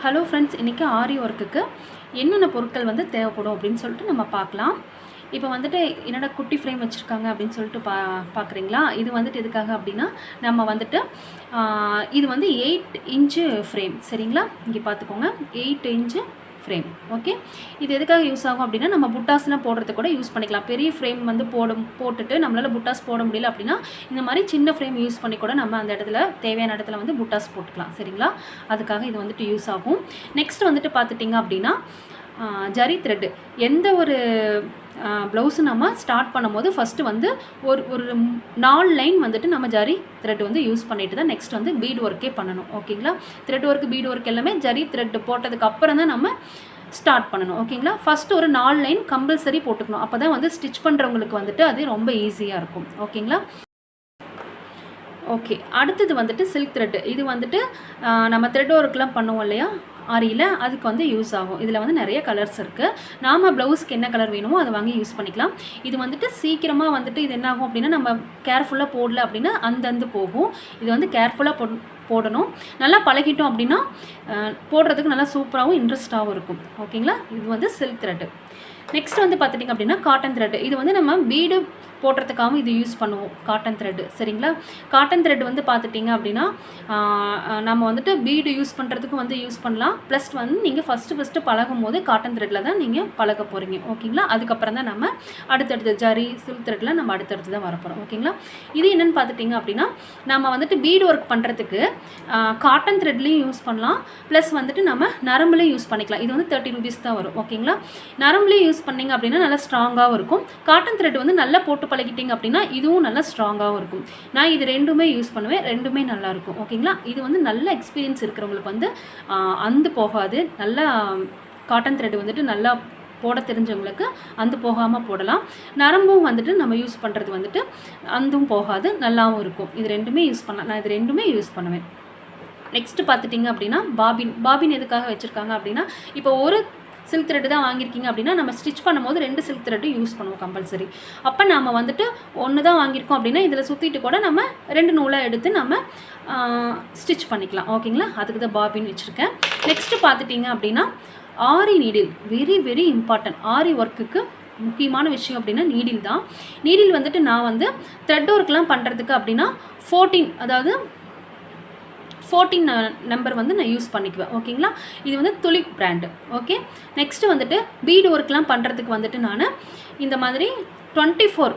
Hello friends, இன்றைக்கி ஆரி ஒர்க்குக்கு என்னென்ன பொருட்கள் வந்து தேவைப்படும் அப்படின்னு சொல்லிட்டு நம்ம பார்க்கலாம். இப்போ வந்துட்டு என்னோட குட்டி ஃப்ரேம் வச்சுருக்காங்க அப்படின்னு சொல்லிட்டு பார்க்குறீங்களா? இது வந்துட்டு எதுக்காக அப்படின்னா, நம்ம வந்துட்டு இது வந்து 8 இன்ச்சு ஃப்ரேம். சரிங்களா? இங்கே பார்த்துக்கோங்க, 8 இன்ச்சு ஃப்ரேம். ஓகே, இது எதுக்காக யூஸ் ஆகும் அப்படின்னா, நம்ம புட்டாஸ்லாம் போடுறதுக்கு கூட யூஸ் பண்ணிக்கலாம். பெரிய ஃப்ரேம் வந்து போட்டுட்டு நம்மளால் புட்டாஸ் போட முடியல அப்படின்னா, இந்த மாதிரி சின்ன ஃப்ரேம் யூஸ் பண்ணி கூட நம்ம அந்த இடத்துல தேவையான இடத்துல வந்து புட்டாஸ் போட்டுக்கலாம். சரிங்களா? அதுக்காக இது வந்துட்டு யூஸ் ஆகும். நெக்ஸ்ட் வந்துட்டு பார்த்துட்டிங்க அப்படின்னா, ஜரி த்ரெட்டு. எந்த ஒரு ப்ளவுஸு நம்ம ஸ்டார்ட் பண்ணும்போது ஃபஸ்ட்டு வந்து ஒரு 4 லைன் வந்துட்டு நம்ம ஜரி த்ரெட் வந்து யூஸ் பண்ணிட்டு தான் நெக்ஸ்ட் வந்து பீட் ஒர்க்கே பண்ணணும். ஓகேங்களா? த்ரெட் ஒர்க், பீட் ஒர்க் எல்லாமே ஜரி த்ரெட் போட்டதுக்கு அப்புறம் தான் நம்ம ஸ்டார்ட் பண்ணணும். ஓகேங்களா? ஃபஸ்ட்டு ஒரு 4 லைன் கம்பல்சரி போட்டுக்கணும். அப்போ தான் வந்து ஸ்டிச் பண்ணுறவங்களுக்கு வந்துட்டு அது ரொம்ப ஈஸியாக இருக்கும். ஓகேங்களா? ஓகே, அடுத்தது வந்துட்டு சில்க் த்ரெட்டு. இது வந்துட்டு நம்ம த்ரெட் ஒர்க்லாம் பண்ணுவோம் இல்லையா ஆரியில், அதுக்கு வந்து யூஸ் ஆகும். இதில் வந்து நிறைய கலர்ஸ் இருக்குது. நாம் ப்ளவுஸ்க்கு என்ன கலர் வேணுமோ அதை வாங்கி யூஸ் பண்ணிக்கலாம். இது வந்துட்டு சீக்கிரமாக வந்துட்டு இது என்ன ஆகும் அப்படின்னா, நம்ம கேர்ஃபுல்லாக போடல அப்படின்னா அந்தந்து போகும். இது வந்து கேர்ஃபுல்லாக போடணும். நல்லா பழகிட்டோம் அப்படின்னா போடுறதுக்கு நல்லா சூப்பராகவும் இன்ட்ரெஸ்ட்டாகவும் இருக்கும். ஓகேங்களா? இது வந்து சில்க் த்ரெட்டு. நெக்ஸ்ட் வந்து பார்த்துட்டிங்க அப்படின்னா காட்டன் த்ரெட்டு. இது வந்து நம்ம பீடு போடுறதுக்காகவும் இது யூஸ் பண்ணுவோம், காட்டன் த்ரெட்டு. சரிங்களா? காட்டன் த்ரெட் வந்து பார்த்துட்டிங்க அப்படின்னா நம்ம வந்துட்டு பீடு யூஸ் பண்ணுறதுக்கும் வந்து யூஸ் பண்ணலாம். ப்ளஸ் வந்து நீங்கள் ஃபஸ்ட்டு பழகும் போது காட்டன் த்ரெட்டில் தான் நீங்கள் பழக போகிறீங்க. ஓகேங்களா? அதுக்கப்புறம் தான் நம்ம அடுத்தடுத்து ஜரி, சில்க் த்ரெட்டில் நம்ம அடுத்தடுத்து தான் வரப்போகிறோம். ஓகேங்களா? இது என்னென்னு பார்த்துட்டிங்க அப்படின்னா, நம்ம வந்துட்டு பீடு ஒர்க் பண்ணுறதுக்கு காட்டன் த்ரெட்லேயும் யூஸ் பண்ணலாம். ப்ளஸ் வந்துட்டு நம்ம நரம்புலேயும் யூஸ் பண்ணிக்கலாம். இது வந்து 30 rupees தான் வரும். ஓகேங்களா? நரம்புலேயும் யூஸ் பண்ணிங்க அப்படின்னா நல்லா ஸ்ட்ராங்காகவும் இருக்கும். காட்டன் த்ரெட் வந்து நல்லா போட்டு பழகிட்டிங்க அப்படின்னா இதுவும் நல்லா ஸ்ட்ராங்காகவும் இருக்கும். நான் இது ரெண்டுமே யூஸ் பண்ணுவேன், ரெண்டுமே நல்லாயிருக்கும். ஓகேங்களா? இது வந்து நல்ல எக்ஸ்பீரியன்ஸ் இருக்கிறவங்களுக்கு வந்து அந்து போகாது. நல்லா காட்டன் த்ரெட் வந்துட்டு நல்லா போட தெரிஞ்சவங்களுக்கு அந்து போகாமல் போடலாம். நரம்பும் வந்துட்டு நம்ம யூஸ் பண்ணுறது வந்துட்டு அந்தும் போகாது, நல்லாவும் இருக்கும். இது ரெண்டுமே யூஸ் பண்ணலாம். நான் இது ரெண்டுமே யூஸ் பண்ணுவேன். நெக்ஸ்ட்டு பார்த்துட்டிங்க அப்படின்னா பாபின் எதுக்காக வச்சுருக்காங்க அப்படின்னா, இப்போ ஒரு சில்க் த்ரெட்டு தான் வாங்கியிருக்கீங்க அப்படின்னா நம்ம ஸ்டிச் பண்ணும்போது 2 சில்க் த்ரெட்டு யூஸ் பண்ணுவோம் கம்பல்சரி. அப்போ நம்ம வந்துட்டு 1 தான் வாங்கியிருக்கோம் அப்படின்னா இதில் சுற்றிட்டு கூட நம்ம 2 நூலாக எடுத்து நம்ம ஸ்டிச் பண்ணிக்கலாம். ஓகேங்களா? அதுக்கு தான் பாபின் வச்சுருக்கேன். நெக்ஸ்ட்டு பார்த்துட்டிங்க அப்படின்னா aari needle. Very very important. Aari ஒர்க்குக்கு முக்கியமான விஷயம் அப்படின்னா நீடில் தான். நீடில் வந்துட்டு நான் வந்து த்ரெட் ஒர்க்லாம் பண்ணுறதுக்கு அப்படின்னா 14, அதாவது 14 நம்பர் வந்து நான் யூஸ் பண்ணிக்குவேன். ஓகேங்களா? இது வந்து துலிப் பிராண்டு. ஓகே, நெக்ஸ்ட்டு வந்துட்டு பீடு ஒர்க்லாம் பண்ணுறதுக்கு வந்துட்டு நான் இந்த மாதிரி 24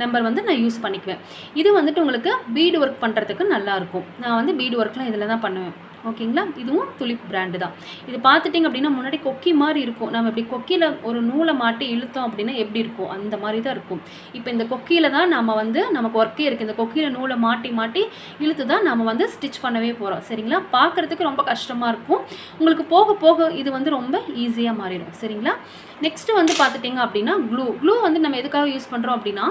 நம்பர் வந்து நான் யூஸ் பண்ணிக்குவேன். இது வந்துட்டு உங்களுக்கு பீடு ஒர்க் பண்ணுறதுக்கு நல்லாயிருக்கும். நான் வந்து பீடு ஒர்க்லாம் இதில் தான் பண்ணுவேன். ஓகேங்களா? இதுவும் துலிப் பிராண்டு தான். இது பார்த்துட்டிங்க அப்படின்னா முன்னாடி கொக்கி மாதிரி இருக்கும். நம்ம இப்படி கொக்கியில் ஒரு நூலை மாட்டி இழுத்தோம் அப்படின்னா எப்படி இருக்கும், அந்த மாதிரி தான் இருக்கும். இப்போ இந்த கொக்கியில் தான் நம்ம வந்து நமக்கு ஒர்க்கே இருக்குது. இந்த கொக்கியில் நூலை மாட்டி இழுத்து தான் நம்ம வந்து ஸ்டிச் பண்ணவே போகிறோம். சரிங்களா? பார்க்குறதுக்கு ரொம்ப கஷ்டமாக இருக்கும். உங்களுக்கு போக போக இது வந்து ரொம்ப ஈஸியாக மாறிடும். சரிங்களா? நெக்ஸ்ட்டு வந்து பார்த்துட்டிங்க அப்படின்னா க்ளூ வந்து நம்ம எதுக்காக யூஸ் பண்ணுறோம் அப்படின்னா,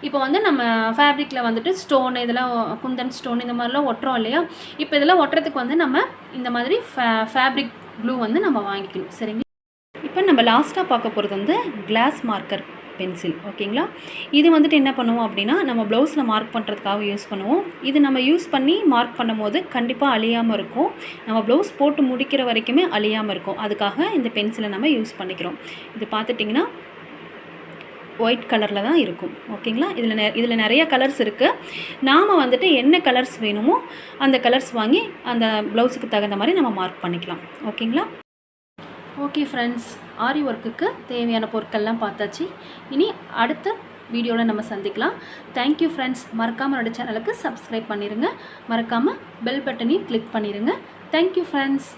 இப்போ வந்து நம்ம ஃபேப்ரிக்கில் வந்துட்டு ஸ்டோன், இதெல்லாம் குந்தன் ஸ்டோன் இந்த மாதிரிலாம் ஒட்டுறோம் இல்லையா? இப்போ இதெல்லாம் ஒட்டுறதுக்கு வந்து நம்ம இந்த மாதிரி ஃபேப்ரிக் க்ளூ வந்து நம்ம வாங்கிக்கணும். சரிங்களா? இப்போ நம்ம லாஸ்ட்டாக பார்க்க போகிறது வந்து கிளாஸ் மார்க்கர் பென்சில். ஓகேங்களா? இது வந்துட்டு என்ன பண்ணுவோம் அப்படின்னா, நம்ம ப்ளவுஸில் மார்க் பண்ணுறதுக்காக யூஸ் பண்ணுவோம். இது நம்ம யூஸ் பண்ணி மார்க் பண்ணும் போது கண்டிப்பாக அழியாமல் இருக்கும். நம்ம ப்ளவுஸ் போட்டு முடிக்கிற வரைக்குமே அழியாமல் இருக்கும். அதுக்காக இந்த பென்சிலை நம்ம யூஸ் பண்ணிக்கிறோம். இது பார்த்துட்டிங்கன்னா ஒயிட் கலரில் தான் இருக்கும். ஓகேங்களா? இதில் நிறைய கலர்ஸ் இருக்குது. நாம் வந்துட்டு என்ன கலர்ஸ் வேணுமோ அந்த கலர்ஸ் வாங்கி அந்த ப்ளவுஸுக்கு தகுந்த மாதிரி நம்ம மார்க் பண்ணிக்கலாம். ஓகேங்களா? ஓகே ஃப்ரெண்ட்ஸ், ஆரி ஒர்க்குக்கு தேவையான பொருட்கள்லாம் பார்த்தாச்சு. இனி அடுத்த வீடியோவில் நம்ம சந்திக்கலாம். Thank you friends. மறக்காமல் என்னோட சேனலுக்கு சப்ஸ்கிரைப் பண்ணிடுங்க. மறக்காமல் பெல் பட்டனையும் கிளிக் பண்ணிடுங்க. Thank you friends.